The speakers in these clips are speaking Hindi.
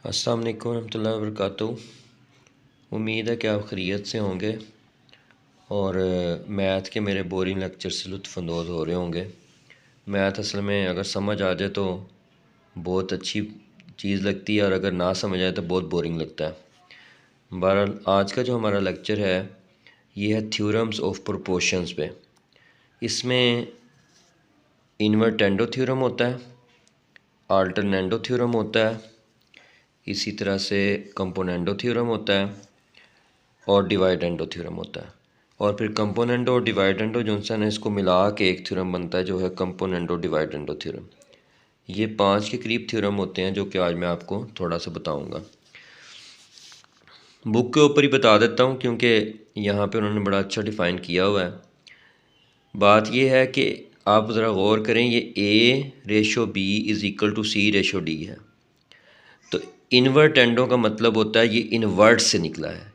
अस्सलाम वालेकुम रहमतुल्लाहि व बरकातुहू। उम्मीद है कि आप खैरियत से होंगे और मैथ के मेरे बोरिंग लेक्चर से लुत्फ़अंदोज़ हो रहे होंगे। मैथ असल में अगर समझ आ जाए तो बहुत अच्छी चीज़ लगती है और अगर ना समझ आए तो बहुत बोरिंग लगता है। बहरहाल आज का जो हमारा लेक्चर है ये है थ्योरम्स ऑफ प्रोपोर्शंस पे। इसमें इन्वर्टेंडो थ्योरम होता है, अल्टरनेंडो थ्योरम होता है, इसी तरह से कंपोनेंडो थ्योरम होता है और डिवाइडेंडो थ्योरम होता है। और फिर कंपोनेंडो और डिवाइडेंडो जो है इसको मिला के एक थ्योरम बनता है जो है कंपोनेंडो डिवाइडेंडो थ्योरम। ये 5 के करीब थ्योरम होते हैं जो कि आज मैं आपको थोड़ा सा बताऊंगा। बुक के ऊपर ही बता देता हूँ क्योंकि यहाँ पे उन्होंने बड़ा अच्छा डिफ़ाइन किया हुआ है। बात ये है कि आप ज़रा गौर करें, ये A/B=C/D है। तो इन्वर्टेंडो का मतलब होता है ये इन्वर्ट से निकला है।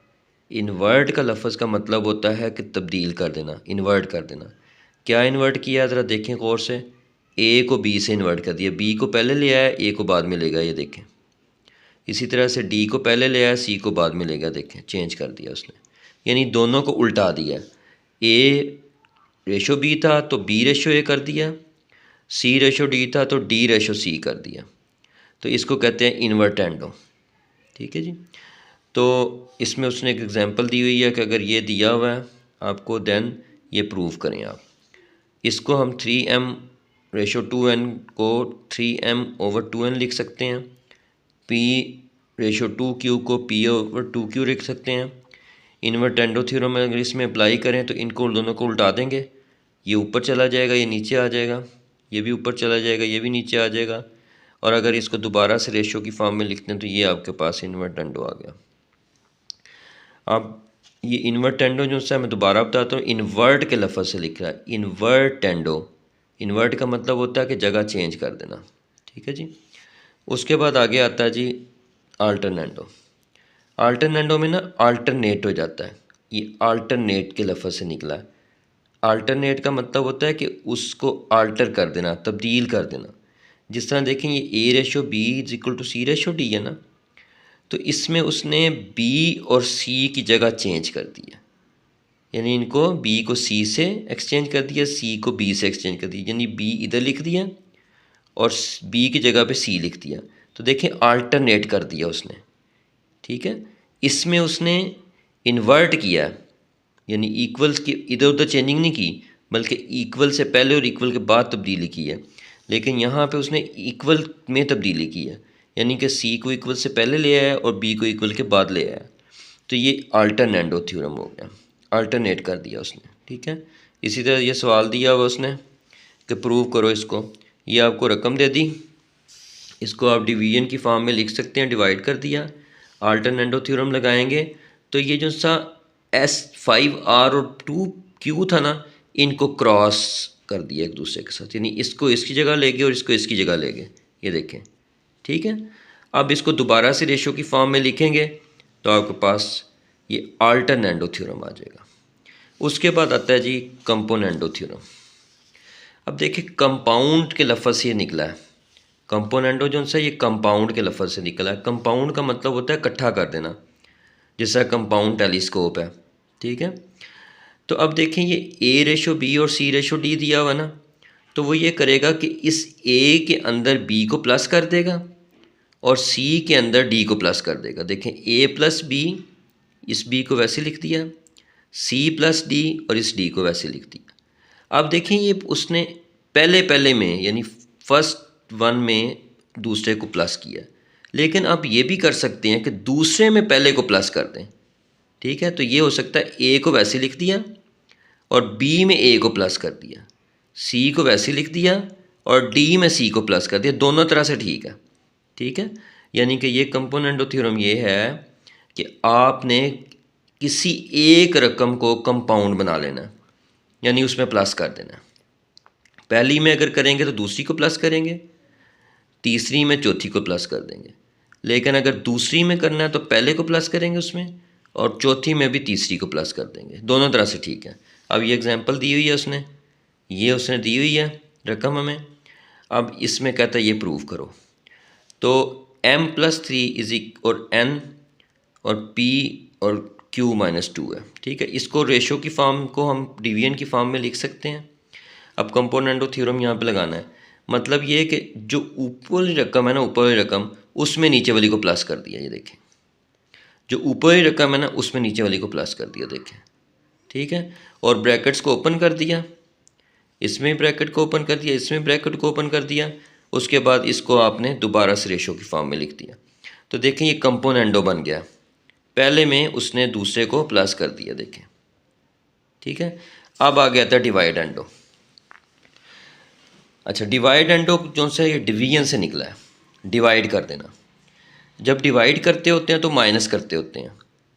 इन्वर्ट का लफ्ज़ का मतलब होता है कि तब्दील कर देना, इन्वर्ट कर देना। क्या इन्वर्ट किया ज़रा देखें गौर से। ए को बी से इन्वर्ट कर दिया, बी को पहले ले आया, ए को बाद में लेगा, ये देखें। इसी तरह से डी को पहले ले आया, सी को बाद में लेगा, देखें चेंज कर दिया उसने, यानी दोनों को उल्टा दिया। A/B था तो B/A कर दिया, C/D था तो D/C कर दिया। तो इसको कहते हैं इन्वर्टेंडो। ठीक है जी। तो इसमें उसने एक एग्जांपल दी हुई है कि अगर ये दिया हुआ है आपको, देन ये प्रूव करें आप। इसको हम 3m/2n को 3m/2n लिख सकते हैं, P/2q को P/2q लिख सकते हैं। इन्वर्टेंडो थ्योरम अगर इसमें अप्लाई करें तो इनको दोनों को उल्टा देंगे, ये ऊपर चला जाएगा, ये नीचे आ जाएगा, ये भी ऊपर चला जाएगा, ये भी नीचे आ जाएगा। और अगर इसको दोबारा से रेशो की फॉर्म में लिखते हैं तो ये आपके पास इन्वर्टेंडो आ गया। अब ये इन्वर्टेंडो जो है मैं दोबारा बताता हूँ, इन्वर्ट के लफ्ज़ से लिख रहा है, इन्वर्टेंडो। इन्वर्ट का मतलब होता है कि जगह चेंज कर देना। ठीक है जी। उसके बाद आगे आता है जी अल्टरनेंडो। अल्टरनेंडो में ना अल्टरनेट हो जाता है, ये अल्टरनेट के लफ्ज़ से निकला है। अल्टरनेट का मतलब होता है कि उसको अल्टर कर देना, तब्दील कर देना। जिस तरह देखें ये A/B=C/D है ना, तो इसमें उसने B और C की जगह चेंज कर दिया, यानी इनको B को C से एक्सचेंज कर दिया, C को B से एक्सचेंज कर दिया, यानी B इधर लिख दिया और B की जगह पे C लिख दिया। तो देखें अल्टरनेट कर दिया उसने। ठीक है, इसमें उसने इन्वर्ट किया, यानी इक्वल्स की इधर उधर चेंजिंग नहीं की, बल्कि इक्वल से पहले और इक्वल के बाद तब्दीली की है। लेकिन यहाँ पे उसने इक्वल में तब्दीली की है, यानी कि सी को इक्वल से पहले ले आया और बी को इक्वल के बाद ले आया। तो ये अल्टरनेंडो थ्योरम हो गया, अल्टरनेट कर दिया उसने। ठीक है, इसी तरह ये सवाल दिया हुआ उसने कि प्रूव करो इसको। ये आपको रकम दे दी, इसको आप डिवीजन की फॉर्म में लिख सकते हैं, डिवाइड कर दिया, अल्टरनेंडो थ्योरम लगाएंगे तो ये जो सा S5R और 2Q था ना, इनको क्रॉस कर दिया एक दूसरे के साथ, यानी इसको इसकी जगह ले गए और इसको इसकी जगह ले गए, ये देखें। ठीक है, अब इसको दोबारा से रेशो की फॉर्म में लिखेंगे तो आपके पास ये अल्टरनेंडो थ्योरम आ जाएगा। उसके बाद आता है जी कंपोनेंडो थ्योरम। अब देखिए कंपाउंड के लफ्ज़ से ये निकला है, कंपोनेंडो जो है ये कंपाउंड के लफ्ज़ से निकला है। कंपाउंड का मतलब होता है इकट्ठा कर देना, जैसा कंपाउंड टेलीस्कोप है। ठीक है, तो अब देखें ये A/B और C/D दिया हुआ ना, तो वो ये करेगा कि इस A के अंदर B को प्लस कर देगा और C के अंदर D को प्लस कर देगा। देखें A+B, इस B को वैसे लिख दिया, C+D और इस D को वैसे लिख दिया। अब देखें ये उसने पहले में यानी फर्स्ट वन में दूसरे को प्लस किया, लेकिन अब ये भी कर सकते हैं कि दूसरे में पहले को प्लस कर दें। ठीक है, तो ये हो सकता है A को वैसे लिख दिया और B में A को प्लस कर दिया, C को वैसे लिख दिया और D में C को प्लस कर दिया, दोनों तरह से ठीक है। ठीक है, यानी कि ये कंपोनेंडो थ्योरम ये है कि आपने किसी एक रकम को कंपाउंड बना लेना, यानी उसमें प्लस कर देना। पहली में अगर करेंगे तो दूसरी को प्लस करेंगे, तीसरी में चौथी को प्लस कर देंगे। लेकिन अगर दूसरी में करना है तो पहले को प्लस करेंगे उसमें, और चौथी में भी तीसरी को प्लस कर देंगे, दोनों तरह से ठीक है। अब ये एग्जांपल दी हुई है उसने, ये उसने दी हुई है रकम हमें। अब इसमें कहता है ये प्रूव करो। तो m+3 इज और n और p और q -2 है, ठीक है। इसको रेशो की फॉर्म को हम डिवीजन की फॉर्म में लिख सकते हैं। अब कंपोनेंडो थ्योरम यहाँ पे लगाना है, मतलब ये है कि जो ऊपर वाली रकम है ना, ऊपर वाली रकम उसमें नीचे वाली को प्लस कर दिया, ये देखें, जो ऊपर वाली रकम है ना उसमें नीचे वाली को प्लस कर दिया, देखें, ठीक है। और ब्रैकेट्स को ओपन कर दिया, इसमें ब्रैकेट को ओपन कर दिया, इसमें ब्रैकेट को ओपन कर दिया, उसके बाद इसको आपने दोबारा से रेशो की फॉर्म में लिख दिया। तो देखें ये कंपोनेंडो बन गया, पहले में उसने दूसरे को प्लस कर दिया, देखें, ठीक है। अब आ गया था डिवाइड एंडो। अच्छा, डिवाइड एंडो जो सा ये डिवीजन से निकला है, डिवाइड कर देना। जब डिवाइड करते होते हैं तो माइनस करते होते हैं,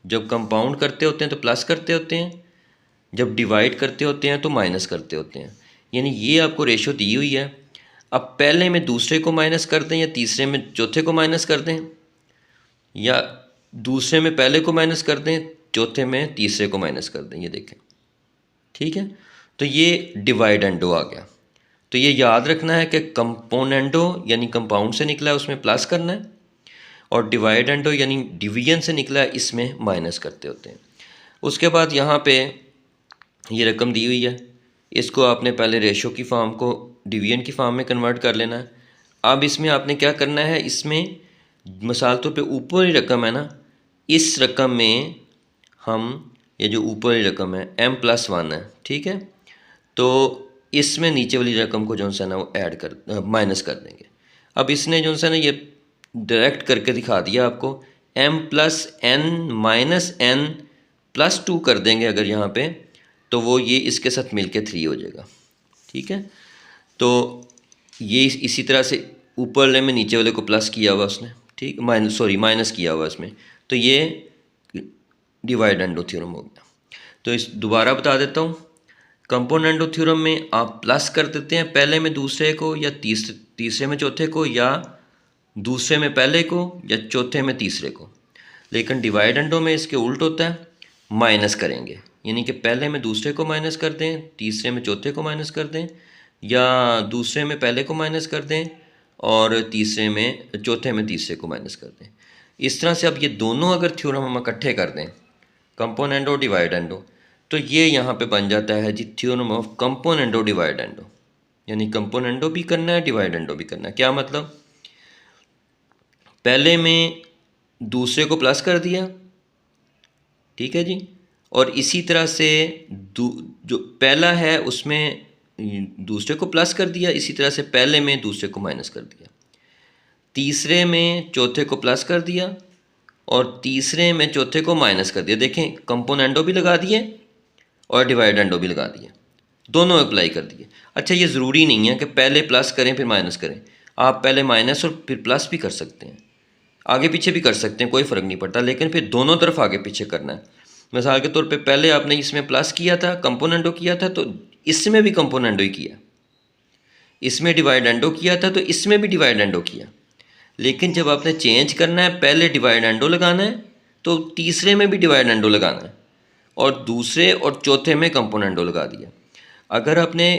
जब कंपाउंड करते होते हैं तो प्लस करते होते हैं, जब डिवाइड करते होते हैं तो माइनस करते होते हैं। यानी ये आपको रेशो दी हुई है। अब पहले में दूसरे को माइनस कर दें या तीसरे में चौथे को माइनस कर दें, या दूसरे में पहले को माइनस कर दें, चौथे में तीसरे को माइनस कर दें, ये देखें, ठीक है। तो ये डिवाइड एंडो आ गया। तो ये याद रखना है कि कंपोनेंडो यानी कंपाउंड से निकला है उसमें प्लस करना है, और डिवाइड एंडो यानी डिवीजन से निकला है इसमें माइनस करते होते हैं। उसके बाद यहाँ पे ये रकम दी हुई है, इसको आपने पहले रेशो की फॉर्म को डिवीजन की फॉर्म में कन्वर्ट कर लेना है। अब इसमें आपने क्या करना है, इसमें मिसाल तौर पे ऊपर वाली रकम है ना, इस रकम में हम ये जो ऊपर वाली रकम है m+1 है, ठीक है, तो इसमें नीचे वाली रकम को जो सा ना वो ऐड कर माइनस कर देंगे। अब इसने जो सा ना ये डायरेक्ट करके दिखा दिया आपको, m+n-n+2 कर देंगे अगर यहाँ पे, तो वो ये इसके साथ मिलके 3 हो जाएगा, ठीक है। तो ये इसी तरह से ऊपर वाले में नीचे वाले को प्लस किया हुआ उसने, ठीक, माइनस किया हुआ इसमें, तो ये डिवाइड एंडो थ्योरम हो गया। तो इस दोबारा बता देता हूँ, कंपोनेंडो थ्योरम में आप प्लस कर देते हैं पहले में दूसरे को, या तीसरे में चौथे को, या दूसरे में पहले को, या चौथे में तीसरे को। लेकिन डिवाइड एंडो में इसके उल्ट होता है, माइनस करेंगे, यानी कि पहले में दूसरे को माइनस कर दें, तीसरे में चौथे को माइनस कर दें, या दूसरे में पहले को माइनस कर दें और चौथे में तीसरे को माइनस कर दें। इस तरह से अब ये दोनों अगर थ्योरम हम इकट्ठे कर दें, कंपोनेंडो डिवाइड एंडो, तो ये यहाँ पे बन जाता है जी theorem of componendo dividendo. यानी कंपोनेंडो भी करना है, डिवाइड एंडो भी करना है। क्या मतलब, पहले में दूसरे को प्लस कर दिया, ठीक है जी, और इसी तरह से जो पहला है उसमें दूसरे को प्लस कर दिया, इसी तरह से पहले में दूसरे को माइनस कर दिया, तीसरे में चौथे को प्लस कर दिया, और तीसरे में चौथे को माइनस कर दिया। देखें, कंपोनेंडो भी लगा दिए और डिवाइड एंडो भी लगा दिए, दोनों अप्लाई कर दिए। अच्छा, ये ज़रूरी नहीं है कि पहले प्लस करें फिर माइनस करें, आप पहले माइनस और फिर प्लस भी कर सकते हैं, आगे पीछे भी कर सकते हैं, कोई फ़र्क नहीं पड़ता, लेकिन फिर दोनों तरफ आगे पीछे करना है। मिसाल के तौर पे पहले आपने इसमें प्लस किया था, कंपोनेंडो किया था, तो इसमें भी कंपोनेंडो ही किया, इसमें डिवाइड एंडो किया था तो इसमें भी डिवाइड एंडो किया। लेकिन जब आपने चेंज करना है, पहले डिवाइड एंडो लगाना है तो तीसरे में भी डिवाइड एंडो लगाना है, और दूसरे और चौथे में कंपोनेंडो लगा दिया। अगर आपने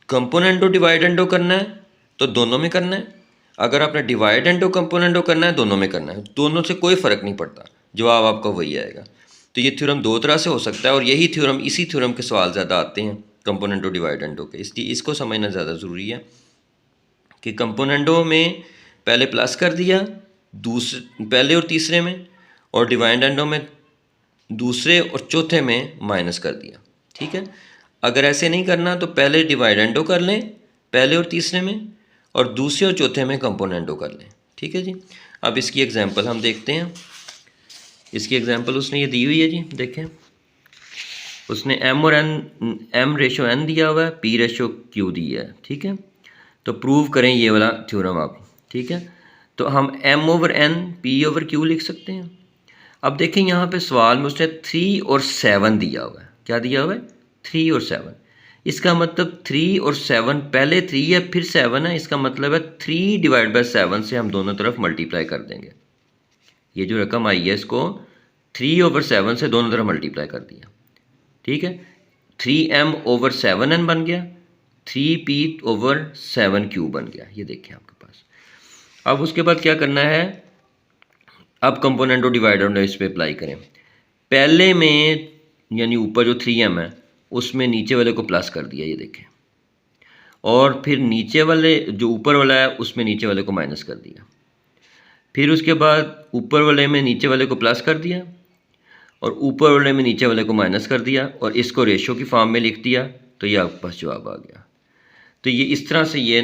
कंपोनेंडो डिवाइड एंडो करना है तो दोनों में करना है, अगर आपने डिवाइड एंडो कंपोनेंडो करना है दोनों में करना है, दोनों से कोई फ़र्क नहीं पड़ता, जवाब आपका वही आएगा। तो ये थ्योरम दो तरह से हो सकता है, और यही थ्योरम, इसी थ्योरम के सवाल ज़्यादा आते हैं कंपोनेंडो डिवाइड एंडो के, इसलिए इसको समझना ज़्यादा ज़रूरी है कि कंपोनेंडो में पहले प्लस कर दिया पहले और तीसरे में, और डिवाइड एंडो में दूसरे और चौथे में माइनस कर दिया, ठीक है। अगर ऐसे नहीं करना तो पहले डिवाइड एंडो कर लें पहले और तीसरे में, और दूसरे और चौथे में कंपोनेंडो कर लें, ठीक है जी। अब इसकी एग्जांपल हम देखते हैं। इसकी एग्जांपल उसने ये दी हुई है जी, देखें, उसने m रेशो n दिया हुआ है, p रेशो q दिया है, ठीक है। तो प्रूव करें ये वाला थ्योरम आप, ठीक है। तो हम m/n p/q लिख सकते हैं। अब देखें यहाँ पे सवाल में उसने 3 और 7 दिया हुआ है। क्या दिया हुआ है? 3 और 7। इसका मतलब 3 और 7, पहले 3 है फिर 7 है, इसका मतलब है 3 / 7 से हम दोनों तरफ मल्टीप्लाई कर देंगे। ये जो रकम आई है इसको 3/7 से दोनों तरफ मल्टीप्लाई कर दिया, ठीक है। 3m/7n बन गया, 3p/7q बन गया, ये देखें आपके पास। अब उसके बाद क्या करना है, अब कंपोनेंट और डिवाइडर इस पर अप्लाई करें। पहले में यानी ऊपर जो 3m है उसमें नीचे वाले को प्लस कर दिया, ये देखें, और फिर नीचे वाले जो ऊपर वाला है उसमें नीचे वाले को माइनस कर दिया। फिर उसके बाद ऊपर वाले में नीचे वाले को प्लस कर दिया और ऊपर वाले में नीचे वाले को माइनस कर दिया और इसको रेशो की फॉर्म में लिख दिया, तो ये आपके पास जवाब आ गया। तो ये इस तरह से ये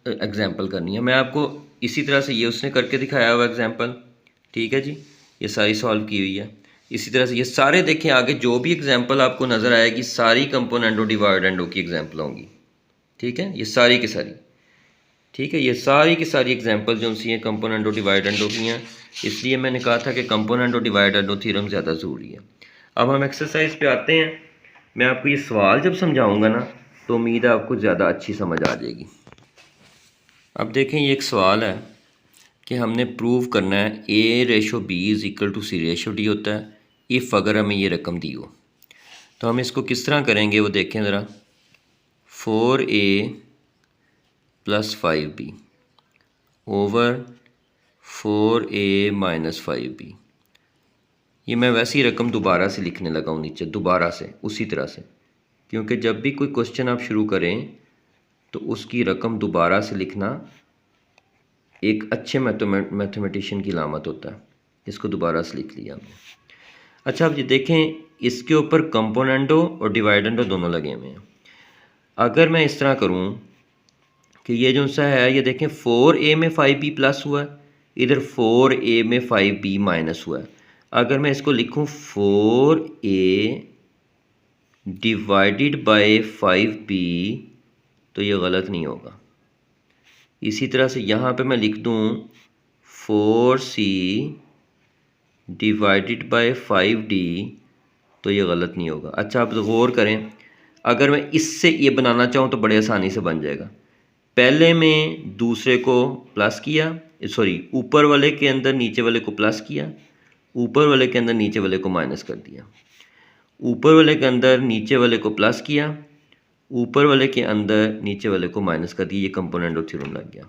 एग्जांपल करनी है। मैं आपको इसी तरह से ये उसने करके दिखाया हुआ एग्जांपल, ठीक है जी, ये सारी सॉल्व की हुई है। इसी तरह से ये सारे देखें, आगे जो भी एग्जांपल आपको नज़र आएगी सारी कंपोनेंटो डिवाइडेंडो की एग्जांपल होंगी, ठीक है, ये सारी की सारी, ठीक है, ये सारी की सारी एग्जांपल जो सी हैं कंपोनेंटो डिवाइडेंडो की हैं। इसलिए मैंने कहा था कि कंपोनेंटो डिवाइडेंडो थ्योरम ज़्यादा ज़रूरी है। अब हम एक्सरसाइज पे आते हैं। मैं आपको ये सवाल जब समझाऊंगा ना तो उम्मीद है आपको ज़्यादा अच्छी समझ आ जाएगी। अब देखें, ये एक सवाल है कि हमने प्रूव करना है A/B is equal to C/D होता है इफ़ अगर हमें ये रकम दी हो। तो हम इसको किस तरह करेंगे वो देखें ज़रा। 4A + 5B over 4A - 5B। ये मैं वैसे ही रकम दोबारा से लिखने लगा हूँ नीचे, दोबारा से उसी तरह से, क्योंकि जब भी कोई क्वेश्चन आप शुरू करें तो उसकी रकम दोबारा से लिखना एक अच्छे मैथमेटिशियन की अलामत होता है। इसको दोबारा से लिख लिया हमने। अच्छा, अब ये देखें, इसके ऊपर कंपोनेंटो और डिवाइडेंडो दोनों लगे हुए हैं। अगर मैं इस तरह करूं कि ये जो सा है, ये देखें 4A में 5B प्लस हुआ है, इधर 4A में 5B माइनस हुआ है। अगर मैं इसको लिखूं 4A डिवाइडेड बाय 5B तो ये गलत नहीं होगा। इसी तरह से यहाँ पे मैं लिख दूँ 4C डिवाइडेड बाय 5D तो ये गलत नहीं होगा। अच्छा, आप गौर करें, अगर मैं इससे ये बनाना चाहूँ तो बड़े आसानी से बन जाएगा। पहले में दूसरे को प्लस किया, सॉरी ऊपर वाले के अंदर नीचे वाले को प्लस किया, ऊपर वाले के अंदर नीचे वाले को माइनस कर दिया, ऊपर वाले के अंदर नीचे वाले को प्लस किया, ऊपर वाले के अंदर नीचे वाले को माइनस कर दिया। ये कंपोनेंटो थ्योरम लग गया,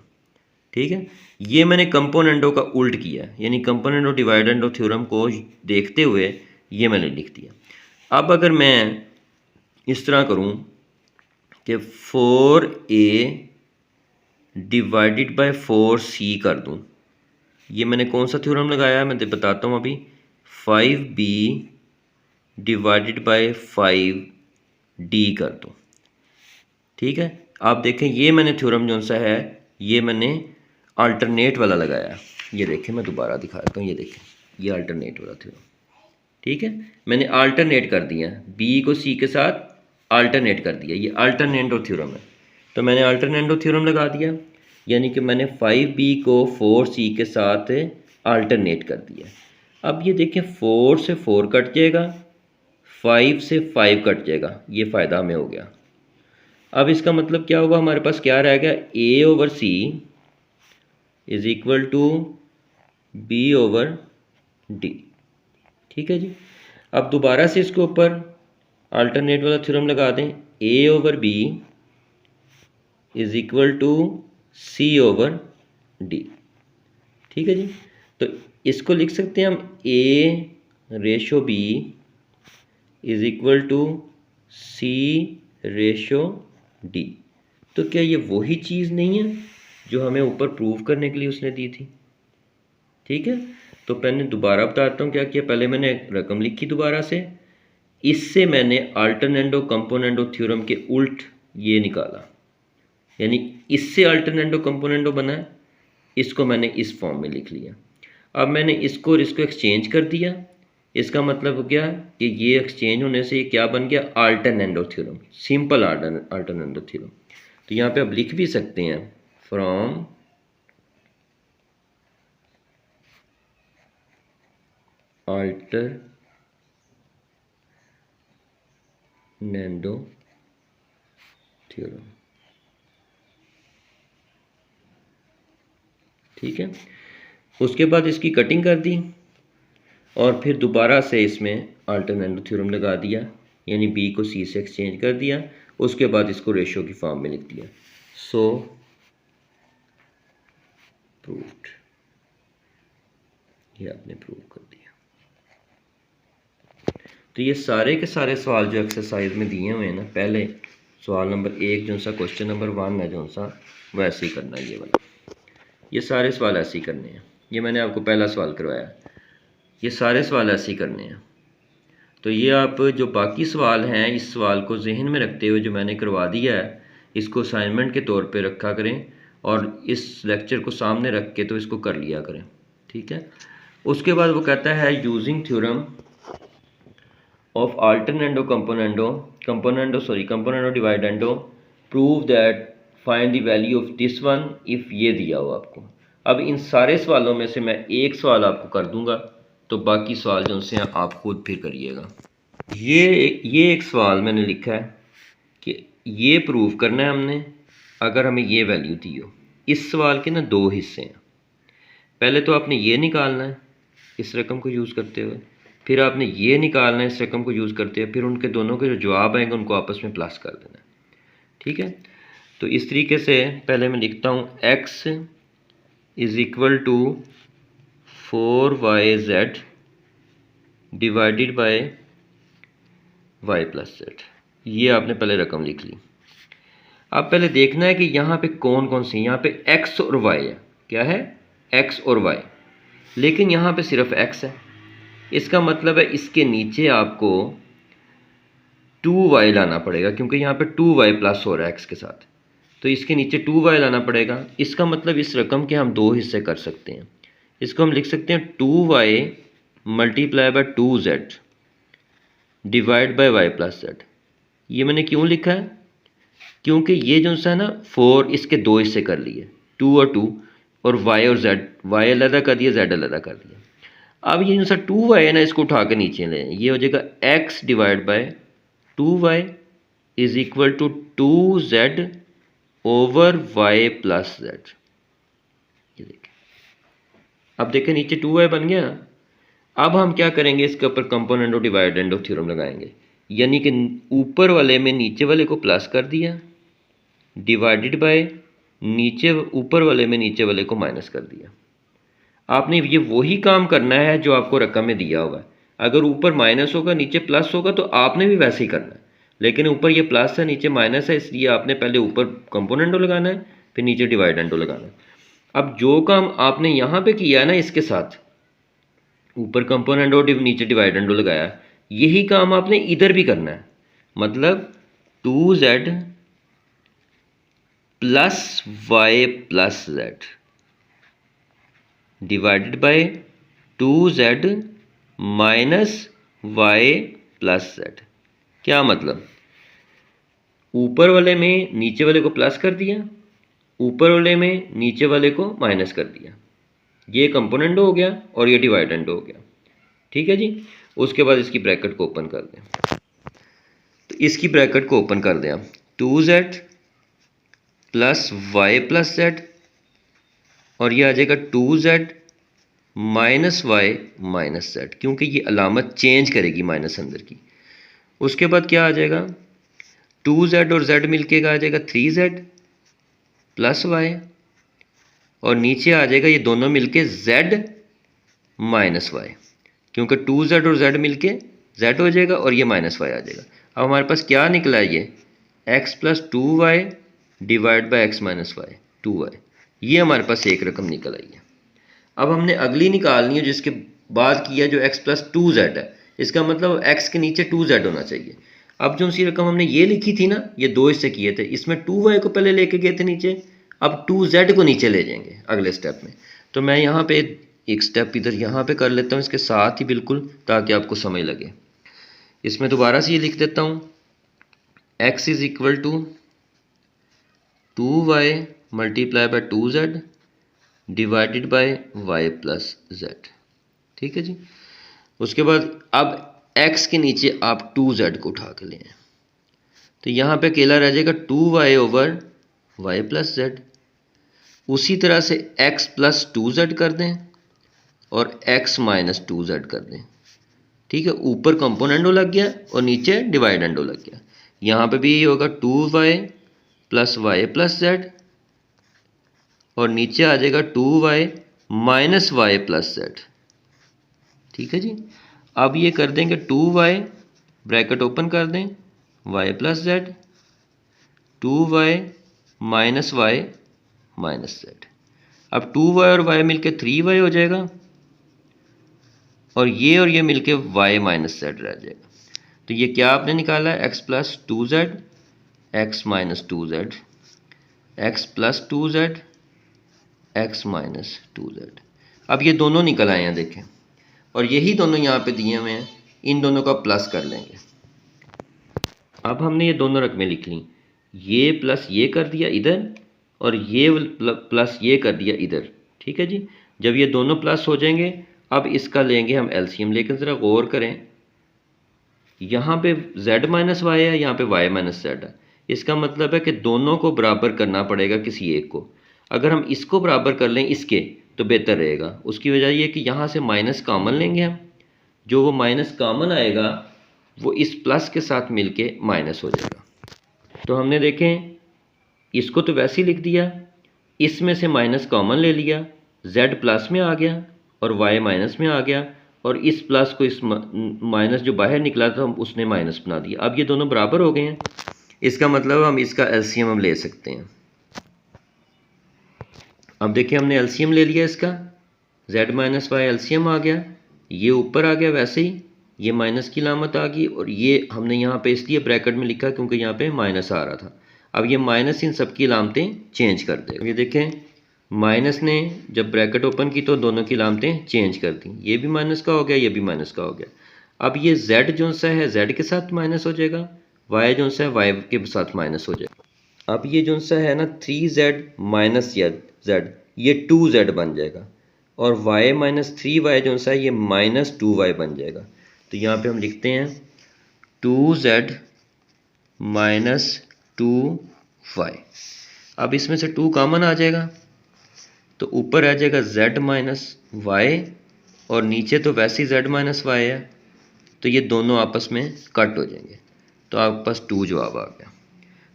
ठीक है। ये मैंने कंपोनेंटो का उल्ट किया, यानी कंपोनेंटो डिवाइडेंडो थ्योरम को देखते हुए ये मैंने लिख दिया। अब अगर मैं इस तरह करूं कि 4A डिवाइडेड बाय 4C कर दूं, ये मैंने कौन सा थ्योरम लगाया है मैं बताता हूं अभी। 5B डिवाइडेड बाय 5D कर दूं, ठीक है। आप देखें, ये मैंने थ्योरम जो सा है ये मैंने अल्टरनेट वाला लगाया। ये देखें, मैं दोबारा दिखाता हूँ, ये देखें, ये अल्टरनेट वाला थ्योरम, ठीक है। मैंने अल्टरनेट कर दिया, बी को सी के साथ अल्टरनेट कर दिया, ये अल्टरनेटो थ्योरम है। तो मैंने अल्टरनेटो थ्योरम लगा दिया, यानी कि मैंने 5B को 4C के साथ अल्टरनेट कर दिया। अब ये देखें, 4 से 4 कट जाएगा, 5 से 5 कट जाएगा, ये फ़ायदा हमें हो गया। अब इसका मतलब क्या होगा, हमारे पास क्या रह गया, A/C is equal to B/D, ठीक है जी। अब दोबारा से इसके ऊपर अल्टरनेट वाला थ्योरम लगा दें, A/B is equal to C/D, ठीक है जी। तो इसको लिख सकते हैं हम A/B is equal to C/D। तो क्या ये वही चीज़ नहीं है जो हमें ऊपर प्रूव करने के लिए उसने दी थी, ठीक है। तो मैंने दोबारा बताता हूँ क्या किया। पहले मैंने रकम लिखी दोबारा से, इससे मैंने अल्टरनेटो कंपोनेंटो थ्योरम के उल्ट ये निकाला, यानी इससे अल्टरनेटो कंपोनेंटो बना है, इसको मैंने इस फॉर्म में लिख लिया। अब मैंने इसको और इसको एक्सचेंज कर दिया, इसका मतलब हो गया कि ये एक्सचेंज होने से ये क्या बन गया, अल्टरनेटो थ्योरम, सिंपल अल्टरनेटो थ्योरम। तो यहाँ पे आप लिख भी सकते हैं फ्रॉम अल्टरनेटो थ्योरम, ठीक है। उसके बाद इसकी कटिंग कर दी और फिर दोबारा से इसमें अल्टरनेटो थ्योरम लगा दिया, यानी बी को सी से एक्सचेंज कर दिया। उसके बाद इसको रेशो की फॉर्म में लिख दिया। सो प्रूव्ड, ये आपने प्रूव कर दिया। तो ये सारे के सारे सवाल जो एक्सरसाइज में दिए हुए हैं ना, पहले सवाल नंबर 1 जो सा क्वेश्चन नंबर 1 है जो सा, वो ऐसे ही करना है। ये वाला, ये सारे सवाल ऐसे ही करने हैं। ये मैंने आपको पहला सवाल करवाया, ये सारे सवाल ऐसे ही करने हैं। तो ये आप जो बाकी सवाल हैं, इस सवाल को जहन में रखते हुए जो मैंने करवा दिया है, इसको असाइनमेंट के तौर पे रखा करें और इस लेक्चर को सामने रख के तो इसको कर लिया करें, ठीक है। उसके बाद वो कहता है using theorem of alternendo componendo dividendo prove that find the value of this one if, ये दिया हो आपको। अब इन सारे सवालों में से मैं एक सवाल आपको कर दूंगा, तो बाकी सवाल जो उनसे आप खुद फिर करिएगा। ये एक सवाल मैंने लिखा है कि ये प्रूव करना है हमने, अगर हमें ये वैल्यू दी हो। इस सवाल के ना 2 हिस्से हैं। पहले तो आपने ये निकालना है इस रकम को यूज़ करते हुए, फिर आपने ये निकालना है इस रकम को यूज़ करते हुए, फिर उनके दोनों के जो जवाब आएंगे उनको आपस में प्लस कर देना है, ठीक है। तो इस तरीके से पहले मैं लिखता हूँ x is equal to 4yz divided by y plus z। ये आपने पहले रकम लिख ली। अब पहले देखना है कि यहाँ पे कौन कौन सी, यहाँ पे x और y है। क्या है? x और y, लेकिन यहाँ पे सिर्फ x है। इसका मतलब है इसके नीचे आपको 2y लाना पड़ेगा, क्योंकि यहाँ पे 2y प्लस हो रहा है x के साथ, तो इसके नीचे 2y लाना पड़ेगा। इसका मतलब इस रकम के हम 2 हिस्से कर सकते हैं। इसको हम लिख सकते हैं 2y multiply by 2z divide by y plus z। ये मैंने क्यों लिखा है? क्योंकि ये जो सा है ना 4, इसके 2 हिस्से कर लिए, 2 और 2, और y और z, y अलग कर दिया, z अलग कर दिया। अब ये जो सा 2y है ना, इसको उठा के नीचे ले, ये हो जाएगा x divide by 2y is equal to 2z over y plus z। ये देखें, अब देखें नीचे 2y बन गया। अब हम क्या करेंगे, इसके ऊपर कंपोनेंट और डिवाइडेंड ऑफ थ्योरम लगाएंगे, यानी कि ऊपर वाले में नीचे वाले को प्लस कर दिया, डिवाइडेड बाय नीचे, ऊपर वाले में नीचे वाले को माइनस कर दिया। आपने ये वही काम करना है जो आपको रकम में दिया होगा। अगर ऊपर माइनस होगा नीचे प्लस होगा तो आपने भी वैसे ही करना है, लेकिन ऊपर ये प्लस है नीचे माइनस है, इसलिए आपने पहले ऊपर कंपोनेंटो लगाना है फिर नीचे डिवाइडेंडो लगाना है। अब जो काम आपने यहाँ पे किया है ना, इसके साथ ऊपर कंपोनेंट और नीचे डिवाइडेंडो लगाया, यही काम आपने इधर भी करना है। मतलब 2z plus y plus z divided by 2z minus y plus z। क्या मतलब? ऊपर वाले में नीचे वाले को प्लस कर दिया, ऊपर वाले में नीचे वाले को माइनस कर दिया। ये कंपोनेंट हो गया और ये डिवाइडेंड हो गया, ठीक है जी। उसके बाद इसकी ब्रैकेट को ओपन कर दें, तो इसकी ब्रैकेट को ओपन कर दें आप, 2z plus y plus z, और ये आ जाएगा 2z minus y minus z, क्योंकि ये अलामत चेंज करेगी माइनस अंदर की। उसके बाद क्या आ जाएगा, 2z और z मिलके आ जाएगा 3z प्लस y, और नीचे आ जाएगा ये दोनों मिलके z माइनस y, क्योंकि 2z और z मिलके z हो जाएगा और ये माइनस y आ जाएगा। अब हमारे पास क्या निकला है, ये x plus 2y divide by x minus y 2y। ये हमारे पास एक रकम निकल आई है। अब हमने अगली निकालनी है जिसके बाद किया, जो x प्लस 2z है। इसका मतलब x के नीचे 2z होना चाहिए। अब जो सी रकम हमने ये लिखी थी ना, ये 2 हिस्से किए थे, इसमें 2y को पहले लेके गए थे नीचे, अब 2z को नीचे ले जाएंगे अगले स्टेप में। तो मैं यहाँ पे एक स्टेप इधर यहाँ पे कर लेता हूँ इसके साथ ही बिल्कुल, ताकि आपको समझ लगे। इसमें दोबारा से ये लिख देता हूँ, x is equal to 2y multiply by 2z divided by y plus z, ठीक है जी। उसके बाद अब x के नीचे आप 2z को उठा के ले आए, तो यहाँ पे अकेला रह जाएगा 2y over y plus z। उसी तरह से x प्लस 2z कर दें और x माइनस 2z कर दें, ठीक है। ऊपर कंपोनेंटो लग गया और नीचे डिवाइडेंडो लग गया। यहाँ पे भी ये होगा 2y plus y plus z और नीचे आ जाएगा 2y minus Y plus Z. ठीक है जी। अब ये कर देंगे 2y, ब्रैकेट ओपन कर दें, y plus Z, 2y minus Y minus Z. अब 2y और y मिलके 3y हो जाएगा और ये मिलके y माइनस जेड रह जाएगा। तो ये क्या आपने निकाला है, x plus 2z, x minus 2z, x plus 2z, x minus 2z। अब ये दोनों निकल आए हैं देखें, और यही दोनों यहाँ पे दिए हुए हैं, इन दोनों का प्लस कर लेंगे। अब हमने ये दोनों रकमें लिख ली, ये प्लस ये कर दिया इधर और ये प्लस ये कर दिया इधर। ठीक है जी। जब ये दोनों प्लस हो जाएंगे अब इसका लेंगे हम एलसीएम। लेकिन ज़रा गौर करें, यहाँ पे z माइनस वाई है, यहाँ पे y माइनस जेड है। इसका मतलब है कि दोनों को बराबर करना पड़ेगा किसी एक को। अगर हम इसको बराबर कर लें इसके तो बेहतर रहेगा। उसकी वजह ये कि यहाँ से माइनस कॉमन लेंगे हम, जो वो माइनस कॉमन आएगा वो इस प्लस के साथ मिलके माइनस हो जाएगा। तो हमने देखें इसको तो वैसे ही लिख दिया, इसमें से माइनस कॉमन ले लिया, z प्लस में आ गया और y माइनस में आ गया, और इस प्लस को इस माइनस जो बाहर निकला था हम उसने माइनस बना दिया। अब ये दोनों बराबर हो गए हैं, इसका मतलब हम इसका एलसीएम हम ले सकते हैं। अब देखिए हमने एलसीएम ले लिया इसका, z माइनस वाई एलसीएम आ गया, ये ऊपर आ गया वैसे ही, ये माइनस की लामत आ गई, और ये हमने यहाँ पे इसलिए ब्रैकेट में लिखा क्योंकि यहाँ पे माइनस आ रहा था। अब ये माइनस इन सब की लामतें चेंज कर देगा। ये देखें माइनस ने जब ब्रैकेट ओपन की तो दोनों की लामतें चेंज कर दी, ये भी माइनस का हो गया, ये भी माइनस का हो गया। अब ये z जो सा है z के साथ माइनस हो जाएगा, y जो सा है y के साथ माइनस हो जाएगा। अब ये जो सा है ना 3z माइनस z, ये 2z बन जाएगा, और y माइनस 3y जो सा है ये माइनस 2y बन जाएगा। तो यहाँ पे हम लिखते हैं 2z माइनस 2y। अब इसमें से 2 कॉमन आ जाएगा तो ऊपर आ जाएगा z माइनस वाई, और नीचे तो वैसे ही z माइनस वाई है, तो ये दोनों आपस में कट हो जाएंगे, तो आपके पास 2 जवाब आ गया।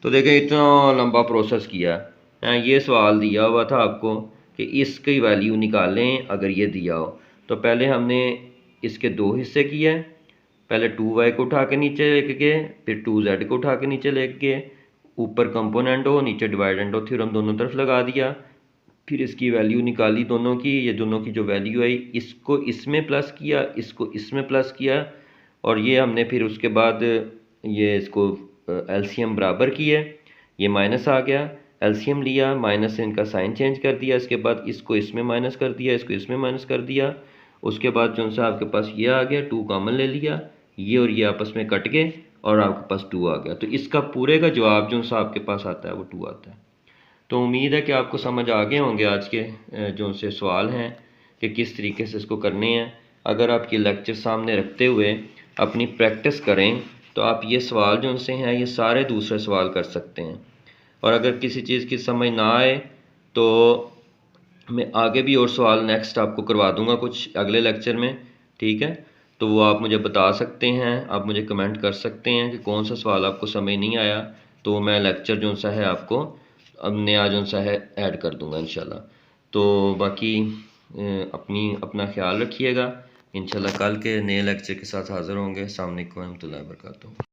तो देखें इतना लंबा प्रोसेस किया है। ये सवाल दिया हुआ था आपको कि इसकी वैल्यू निकालें अगर ये दिया हो, तो पहले हमने इसके 2 हिस्से किए, पहले 2y को उठा के नीचे लेके गए, फिर 2z को उठा के नीचे लेके गए, ऊपर कंपोनेंट हो नीचे डिवाइडेंड हो थ्योरम दोनों तरफ लगा दिया, फिर इसकी वैल्यू निकाली दोनों की, ये दोनों की जो वैल्यू आई इसको इसमें प्लस किया, इसको इसमें प्लस किया, और ये हमने फिर उसके बाद ये इसको एलसीएम बराबर किया, ये माइनस आ गया, एलसीएम लिया, माइनस से इनका साइन चेंज कर दिया, इसके बाद इसको इसमें माइनस कर दिया, इसको इसमें माइनस कर दिया, उसके बाद जो सा आपके पास ये आ गया 2 कॉमन ले लिया, ये और ये आपस में कट गए और आपके पास 2 आ गया। तो इसका पूरे का जवाब जो सा आपके पास आता है वो 2 आता है। तो उम्मीद है कि आपको समझ आ गए होंगे आज के जो से सवाल हैं कि किस तरीके से इसको करने हैं। अगर आप ये लेक्चर सामने रखते हुए अपनी प्रैक्टिस करें तो आप ये सवाल जो से हैं ये सारे दूसरे सवाल कर सकते हैं। और अगर किसी चीज़ की समझ ना आए तो मैं आगे भी और सवाल नेक्स्ट आपको करवा दूंगा कुछ अगले लेक्चर में, ठीक है। तो वो आप मुझे बता सकते हैं, आप मुझे कमेंट कर सकते हैं कि कौन सा सवाल आपको समझ नहीं आया, तो मैं लेक्चर जो सा है आपको अब नया जो सा है ऐड कर दूंगा इंशाल्लाह। तो बाकी अपना ख्याल रखिएगा, इंशाल्लाह कल के नए लेक्चर के साथ हाज़िर होंगे। अस्सलाम वालेकुम व रहमतुल्लाहि व बरकातुहू।